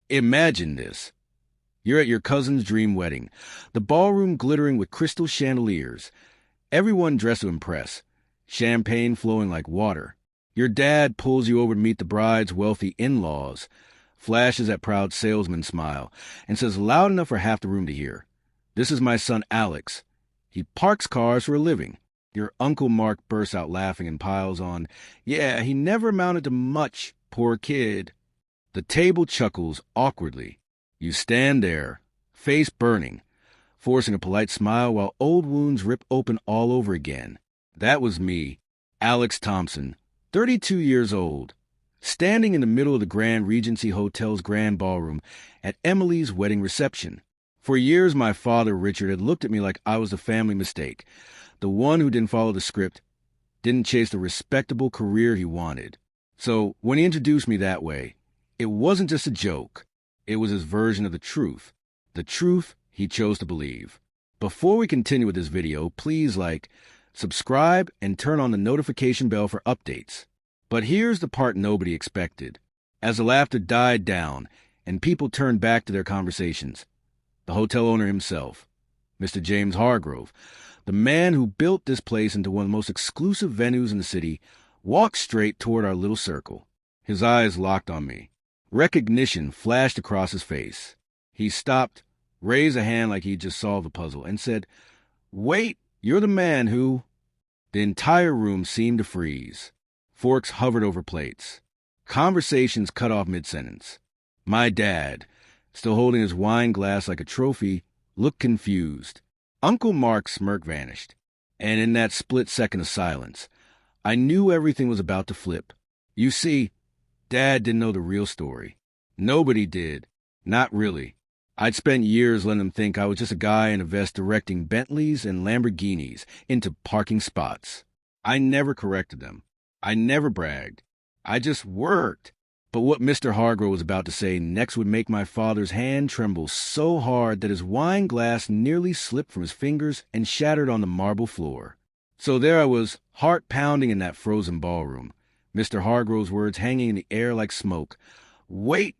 Imagine this. You're at your cousin's dream wedding, the ballroom glittering with crystal chandeliers, everyone dressed to impress, champagne flowing like water. Your dad pulls you over to meet the bride's wealthy in-laws, flashes that proud salesman smile, and says loud enough for half the room to hear, "This is my son Alex. He parks cars for a living." Your Uncle Mark bursts out laughing and piles on, "Yeah, he never amounted to much, poor kid." The table chuckles awkwardly. You stand there, face burning, forcing a polite smile while old wounds rip open all over again. That was me, Alex Thompson, 32 years old, standing in the middle of the Grand Regency Hotel's grand ballroom at Emily's wedding reception. For years, my father, Richard, had looked at me like I was a family mistake, the one who didn't follow the script, didn't chase the respectable career he wanted. So when he introduced me that way, it wasn't just a joke. It was his version of the truth he chose to believe. Before we continue with this video, please subscribe, and turn on the notification bell for updates. But here's the part nobody expected. As the laughter died down and people turned back to their conversations, the hotel owner himself, Mr. James Hargrove, the man who built this place into one of the most exclusive venues in the city, walked straight toward our little circle. His eyes locked on me. Recognition flashed across his face. He stopped, raised a hand like he'd just solved a puzzle, and said, "Wait, you're the man who—" The entire room seemed to freeze. Forks hovered over plates. Conversations cut off mid-sentence. My dad, still holding his wine glass like a trophy, looked confused. Uncle Mark's smirk vanished. And in that split second of silence, I knew everything was about to flip. You see, Dad didn't know the real story. Nobody did. Not really. I'd spent years letting them think I was just a guy in a vest directing Bentleys and Lamborghinis into parking spots. I never corrected them. I never bragged. I just worked. But what Mr. Hargrove was about to say next would make my father's hand tremble so hard that his wine glass nearly slipped from his fingers and shattered on the marble floor. So there I was, heart pounding in that frozen ballroom, Mr. Hargrove's words hanging in the air like smoke. "Wait,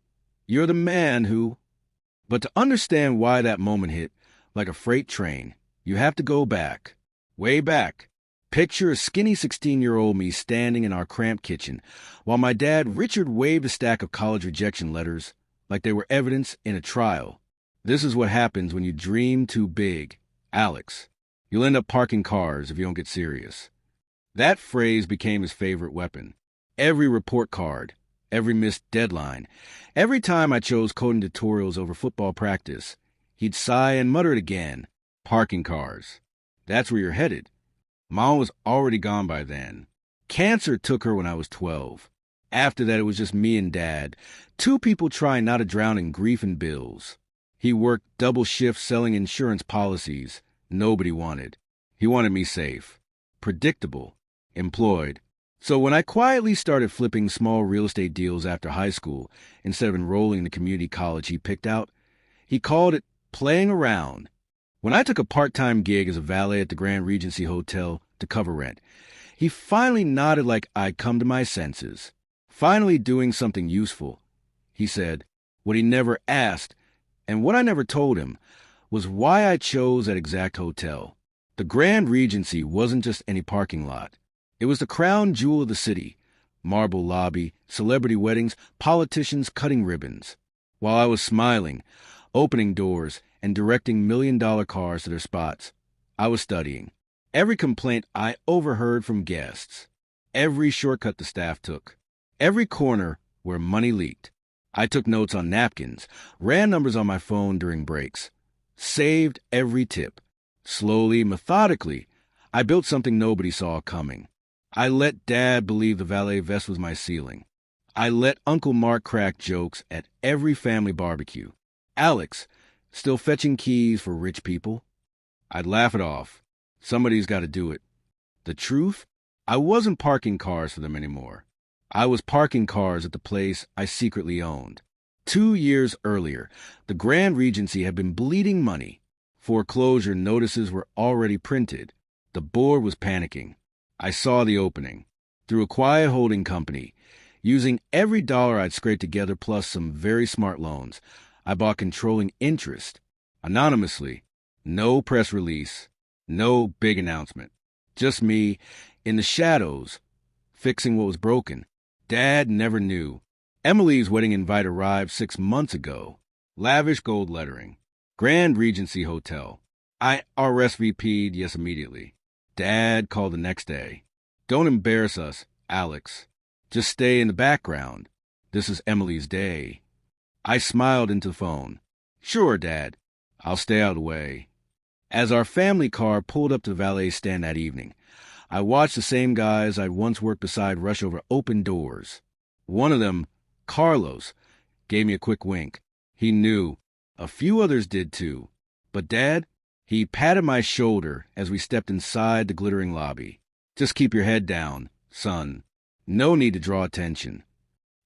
you're the man who—" But to understand why that moment hit like a freight train, you have to go back, way back. Picture a skinny 16-year-old me standing in our cramped kitchen, while my dad, Richard, waved a stack of college rejection letters like they were evidence in a trial. This is what happens when you dream too big, Alex. You'll end up parking cars if you don't get serious. That phrase became his favorite weapon. Every report card, every missed deadline, every time I chose coding tutorials over football practice, he'd sigh and mutter it again. Parking cars. That's where you're headed. Mom was already gone by then. Cancer took her when I was 12. After that, it was just me and Dad, two people trying not to drown in grief and bills. He worked double shifts selling insurance policies nobody wanted. He wanted me safe, predictable, employed. So when I quietly started flipping small real estate deals after high school, instead of enrolling in the community college he picked out, he called it playing around. When I took a part-time gig as a valet at the Grand Regency Hotel to cover rent, he finally nodded like I'd come to my senses, finally doing something useful. He said, what he never asked, and what I never told him, was why I chose that exact hotel. The Grand Regency wasn't just any parking lot. It was the crown jewel of the city. Marble lobby, celebrity weddings, politicians cutting ribbons. While I was smiling, opening doors, and directing million-dollar cars to their spots, I was studying. Every complaint I overheard from guests. Every shortcut the staff took. Every corner where money leaked. I took notes on napkins, ran numbers on my phone during breaks. Saved every tip. Slowly, methodically, I built something nobody saw coming. I let Dad believe the valet vest was my ceiling. I let Uncle Mark crack jokes at every family barbecue. Alex, still fetching keys for rich people? I'd laugh it off. Somebody's got to do it. The truth? I wasn't parking cars for them anymore. I was parking cars at the place I secretly owned. 2 years earlier, the Grand Regency had been bleeding money. Foreclosure notices were already printed. The board was panicking. I saw the opening. Through a quiet holding company, Using every dollar I'd scraped together plus some very smart loans, I bought controlling interest. Anonymously. No press release. No big announcement. Just me, in the shadows, fixing what was broken. Dad never knew. Emily's wedding invite arrived 6 months ago. Lavish gold lettering. Grand Regency Hotel. I RSVP'd yes immediately. Dad called the next day. Don't embarrass us, Alex. Just stay in the background. This is Emily's day. I smiled into the phone. Sure, Dad. I'll stay out of the way. As our family car pulled up to the valet stand that evening, I watched the same guys I'd once worked beside rush over open doors. One of them, Carlos, gave me a quick wink. He knew. A few others did too. But Dad, he patted my shoulder as we stepped inside the glittering lobby. Just keep your head down, son. No need to draw attention.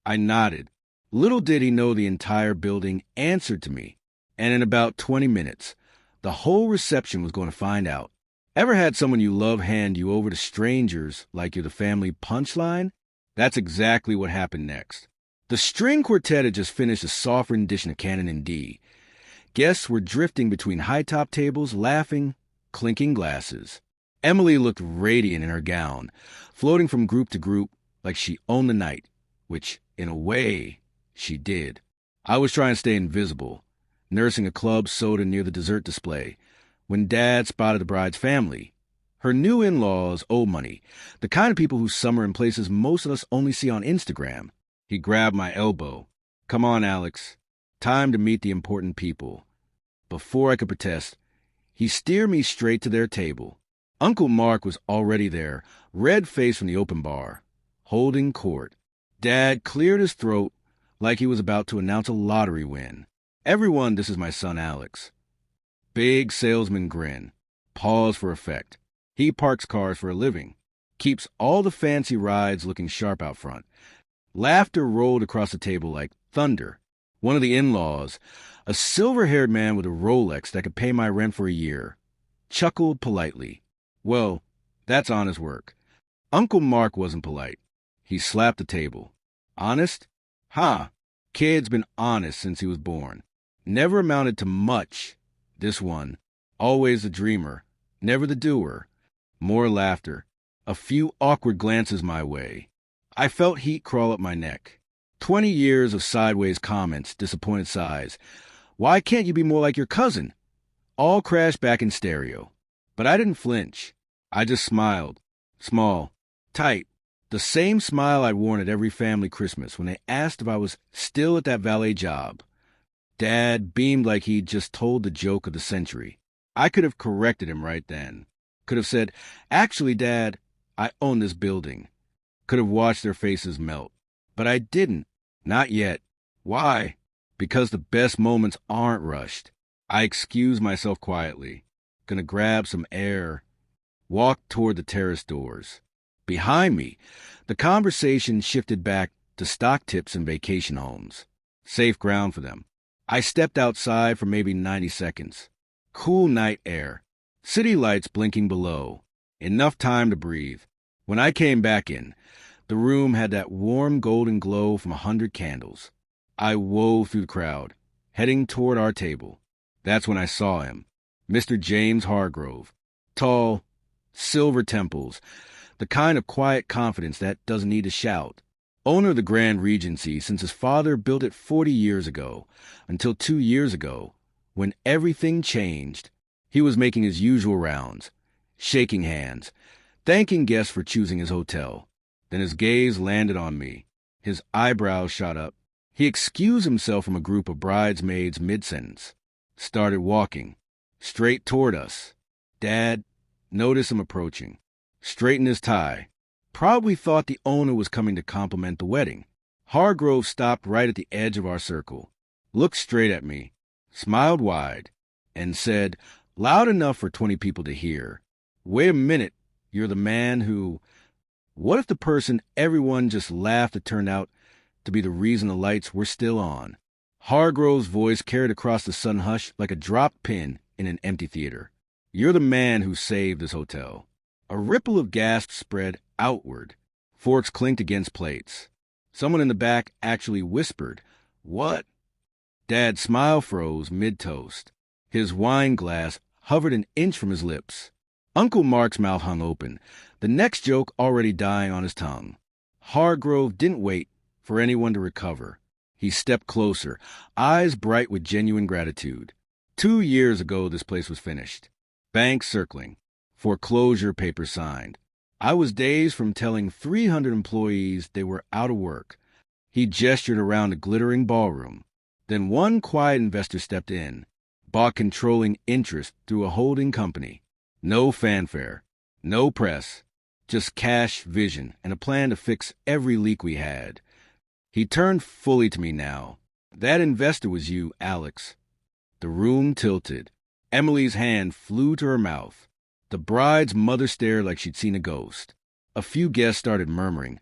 I nodded. Little did he know the entire building answered to me. And in about 20 minutes, the whole reception was going to find out. Ever had someone you love hand you over to strangers like you're the family punchline? That's exactly what happened next. The string quartet had just finished a soft rendition of Canon in D. Guests were drifting between high-top tables, laughing, clinking glasses. Emily looked radiant in her gown, floating from group to group like she owned the night, which, in a way, she did. I was trying to stay invisible, nursing a club soda near the dessert display, when Dad spotted the bride's family. Her new in-laws, old money, the kind of people who summer in places most of us only see on Instagram. He grabbed my elbow. Come on, Alex. Time to meet the important people. Before I could protest, he steered me straight to their table. Uncle Mark was already there, red-faced from the open bar, holding court. Dad cleared his throat like he was about to announce a lottery win. Everyone, this is my son Alex. Big salesman grin. Pause for effect. He parks cars for a living. Keeps all the fancy rides looking sharp out front. Laughter rolled across the table like thunder. One of the in-laws, a silver-haired man with a Rolex that could pay my rent for a year, chuckled politely. Well, that's honest work. Uncle Mark wasn't polite. He slapped the table. Honest? Kid's been honest since he was born. Never amounted to much. This one. Always the dreamer. Never the doer. More laughter. A few awkward glances my way. I felt heat crawl up my neck. 20 years of sideways comments, disappointed sighs. Why can't you be more like your cousin? All crashed back in stereo. But I didn't flinch. I just smiled. Small. Tight. The same smile I'd worn at every family Christmas when they asked if I was still at that valet job. Dad beamed like he'd just told the joke of the century. I could have corrected him right then. Could have said, actually, Dad, I own this building. Could have watched their faces melt. But I didn't. Not yet. Why? Because the best moments aren't rushed. I excused myself quietly. Gonna grab some air. Walked toward the terrace doors. Behind me, the conversation shifted back to stock tips and vacation homes. Safe ground for them. I stepped outside for maybe 90 seconds. Cool night air. City lights blinking below. Enough time to breathe. When I came back in, the room had that warm golden glow from 100 candles. I wove through the crowd, heading toward our table. That's when I saw him. Mr. James Hargrove. Tall, silver temples, the kind of quiet confidence that doesn't need to shout. Owner of the Grand Regency since his father built it 40 years ago, until 2 years ago, when everything changed. He was making his usual rounds, shaking hands, thanking guests for choosing his hotel. Then his gaze landed on me. His eyebrows shot up. He excused himself from a group of bridesmaids mid-sentence. Started walking, straight toward us. Dad noticed him approaching. Straightened his tie. Probably thought the owner was coming to compliment the wedding. Hargrove stopped right at the edge of our circle, looked straight at me, smiled wide, and said, loud enough for 20 people to hear, wait a minute, you're the man who... What if the person everyone just laughed had turned out to be the reason the lights were still on? Hargrove's voice carried across the sudden hush like a dropped pin in an empty theater. You're the man who saved this hotel. A ripple of gasps spread outward. Forks clinked against plates. Someone in the back actually whispered, "What?" Dad's smile froze mid-toast. His wine glass hovered an inch from his lips. Uncle Mark's mouth hung open, the next joke already dying on his tongue. Hargrove didn't wait for anyone to recover. He stepped closer, eyes bright with genuine gratitude. 2 years ago, this place was finished. Bank circling. Foreclosure papers signed. I was days from telling 300 employees they were out of work. He gestured around the glittering ballroom. Then one quiet investor stepped in, bought controlling interest through a holding company. No fanfare, no press, just cash, vision, and a plan to fix every leak we had. He turned fully to me now. "That investor was you, Alex." The room tilted. Emily's hand flew to her mouth. The bride's mother stared like she'd seen a ghost. A few guests started murmuring.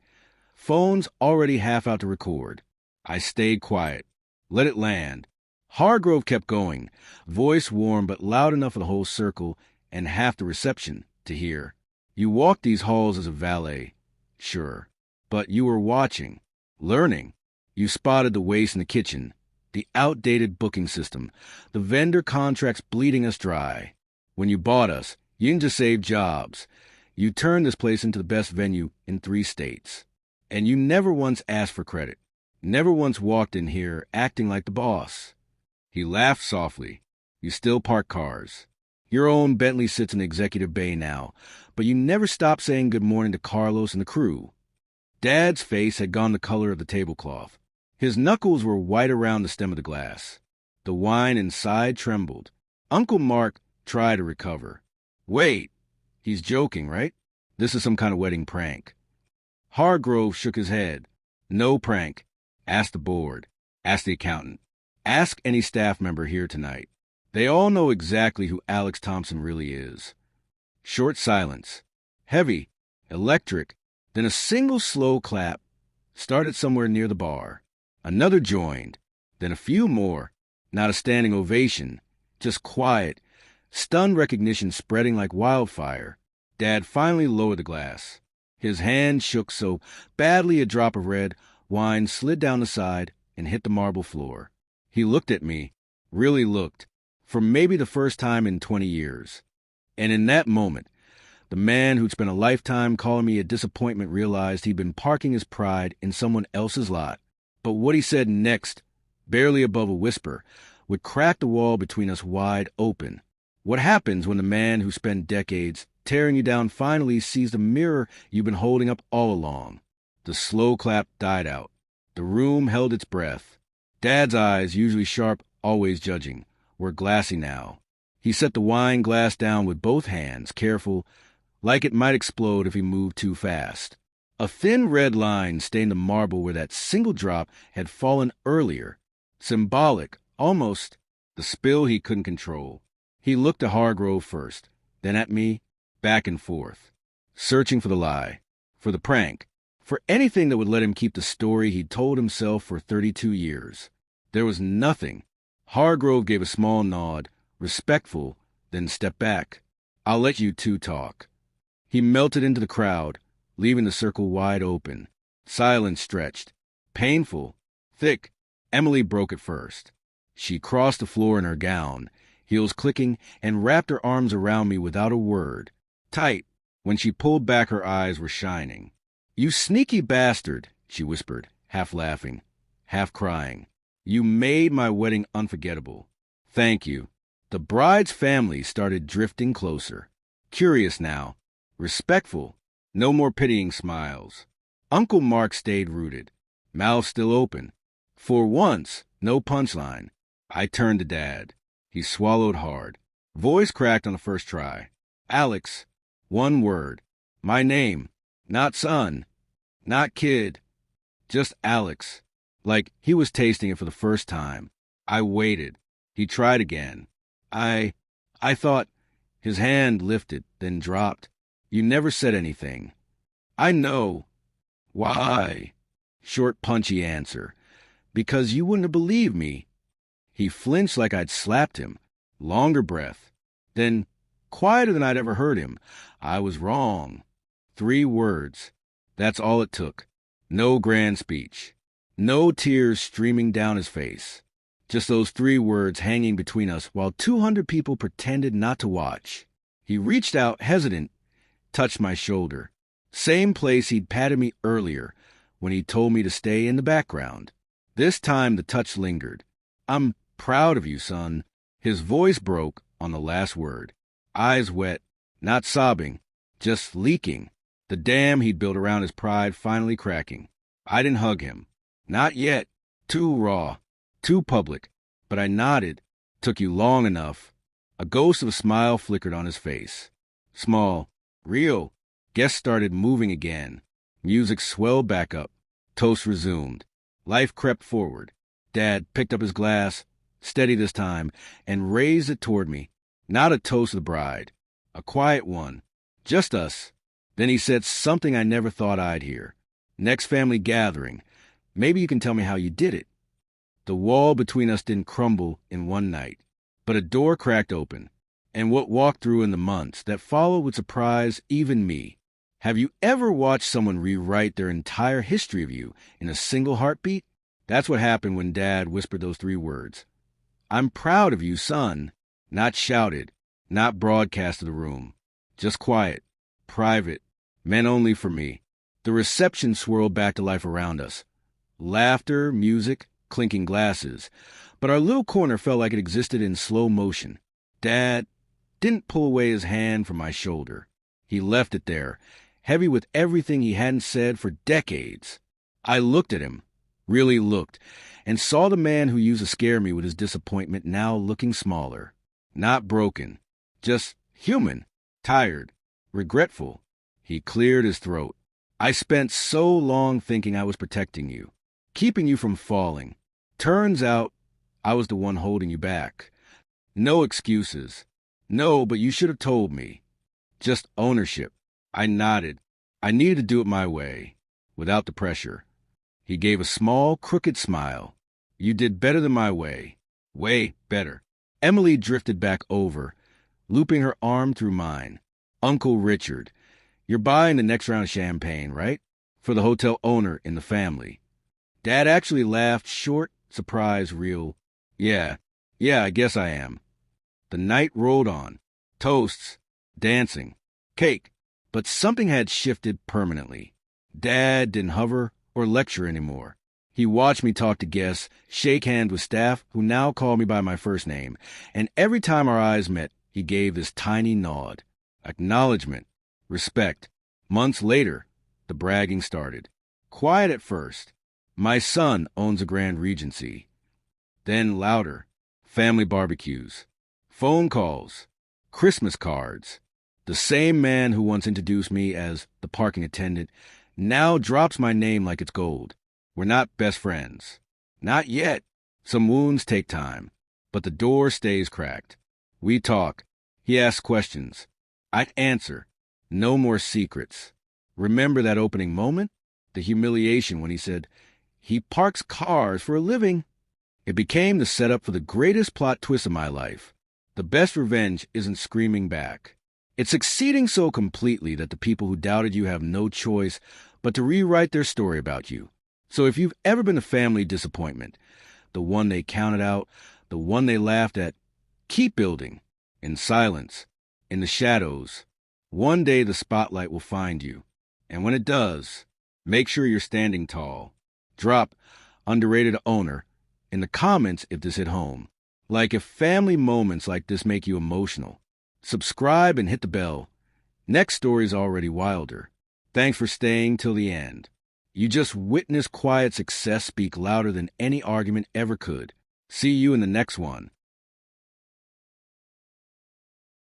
Phones already half out to record. I stayed quiet. Let it land. Hargrove kept going, voice warm but loud enough for the whole circle and half the reception to hear. "You walked these halls as a valet, sure, but you were watching, learning. You spotted the waste in the kitchen, the outdated booking system, the vendor contracts bleeding us dry. When you bought us, you didn't just save jobs. You turned this place into the best venue in 3 states. And you never once asked for credit. Never once walked in here acting like the boss." He laughed softly. "You still park cars. Your own Bentley sits in the executive bay now, but you never stopped saying good morning to Carlos and the crew." Dad's face had gone the color of the tablecloth. His knuckles were white around the stem of the glass. The wine inside trembled. Uncle Mark tried to recover. "Wait, he's joking, right? This is some kind of wedding prank." Hargrove shook his head. "No prank. Ask the board. Ask the accountant. Ask any staff member here tonight. They all know exactly who Alex Thompson really is." Short silence. Heavy. Electric. Then a single slow clap. Started somewhere near the bar. Another joined. Then a few more. Not a standing ovation. Just quiet. Stunned recognition spreading like wildfire. Dad finally lowered the glass. His hand shook so badly a drop of red wine slid down the side and hit the marble floor. He looked at me, really looked, for maybe the first time in 20 years. And in that moment, the man who'd spent a lifetime calling me a disappointment realized he'd been parking his pride in someone else's lot. But what he said next, barely above a whisper, would crack the wall between us wide open. What happens when the man who spent decades tearing you down finally sees the mirror you've been holding up all along? The slow clap died out. The room held its breath. Dad's eyes, usually sharp, always judging, were glassy now. He set the wine glass down with both hands, careful, like it might explode if he moved too fast. A thin red line stained the marble where that single drop had fallen earlier. Symbolic, almost, the spill he couldn't control. He looked at Hargrove first, then at me, back and forth, searching for the lie, for the prank, for anything that would let him keep the story he'd told himself for 32 years. There was nothing. Hargrove gave a small nod, respectful, then stepped back. "I'll let you two talk." He melted into the crowd, leaving the circle wide open. Silence stretched. Painful. Thick. Emily broke it first. She crossed the floor in her gown, heels clicking, and wrapped her arms around me without a word. Tight. When she pulled back, her eyes were shining. "You sneaky bastard," she whispered, half laughing, half crying. "You made my wedding unforgettable. Thank you." The bride's family started drifting closer. Curious now. Respectful. No more pitying smiles. Uncle Mark stayed rooted, mouth still open. For once, no punchline. I turned to Dad. He swallowed hard. Voice cracked on the first try. "Alex. One word. My name. Not son. Not kid. Just Alex." Like he was tasting it for the first time. I waited. He tried again. I thought. His hand lifted, then dropped. "You never said anything." "I know." "Why?" Short, punchy answer. "Because you wouldn't have believed me." He flinched like I'd slapped him. Longer breath. Then, quieter than I'd ever heard him, "I was wrong." 3 words. That's all it took. No grand speech. No tears streaming down his face. Just those 3 words hanging between us while 200 people pretended not to watch. He reached out, hesitant, touched my shoulder. Same place he'd patted me earlier when he told me to stay in the background. This time the touch lingered. I'm proud of you, son. His voice broke on the last word. Eyes wet, not sobbing, just leaking. The dam he'd built around his pride finally cracking. I didn't hug him. Not yet. Too raw. Too public. But I nodded. Took you long enough. A ghost of a smile flickered on his face. Small. Real. Guests started moving again. Music swelled back up. Toast resumed. Life crept forward. Dad picked up his glass, steady this time, and raised it toward me. Not a toast to the bride. A quiet one. Just us. Then he said something I never thought I'd hear. Next family gathering. Maybe you can tell me how you did it. The wall between us didn't crumble in one night, but a door cracked open, and what walked through in the months that followed would surprise even me. Have you ever watched someone rewrite their entire history of you in a single heartbeat? That's what happened when Dad whispered those 3 words. I'm proud of you, son. Not shouted, not broadcast to the room. Just quiet, private, meant only for me. The reception swirled back to life around us. Laughter, music, clinking glasses. But our little corner felt like it existed in slow motion. Dad didn't pull away his hand from my shoulder. He left it there, heavy with everything he hadn't said for decades. I looked at him, really looked, and saw the man who used to scare me with his disappointment now looking smaller. Not broken, just human, tired, regretful. He cleared his throat. I spent so long thinking I was protecting you, keeping you from falling. Turns out I was the one holding you back. No excuses. No, but you should have told me. Just ownership. I nodded. I needed to do it my way, without the pressure. He gave a small, crooked smile. You did better than my way. Way better. Emily drifted back over, looping her arm through mine. Uncle Richard, you're buying the next round of champagne, right? For the hotel owner in the family. Dad actually laughed, short, surprised, real. Yeah, I guess I am. The night rolled on. Toasts, dancing, cake. But something had shifted permanently. Dad didn't hover or lecture anymore. He watched me talk to guests, shake hands with staff who now called me by my first name, and every time our eyes met, he gave this tiny nod. Acknowledgement. Respect. Months later, the bragging started. Quiet at first. My son owns a Grand Regency. Then louder. Family barbecues. Phone calls. Christmas cards. The same man who once introduced me as the parking attendant now drops my name like it's gold. We're not best friends. Not yet. Some wounds take time, but the door stays cracked. We talk. He asks questions. I'd answer. No more secrets. Remember that opening moment? The humiliation when he said, he parks cars for a living. It became the setup for the greatest plot twist of my life. The best revenge isn't screaming back. It's succeeding so completely that the people who doubted you have no choice but to rewrite their story about you. So if you've ever been a family disappointment, the one they counted out, the one they laughed at, keep building, in silence, in the shadows. One day the spotlight will find you. And when it does, make sure you're standing tall. Drop underrated owner in the comments if this hit home. Like if family moments like this make you emotional. Subscribe and hit the bell. Next story's already wilder. Thanks for staying till the end. You just witnessed quiet success speak louder than any argument ever could. See you in the next one.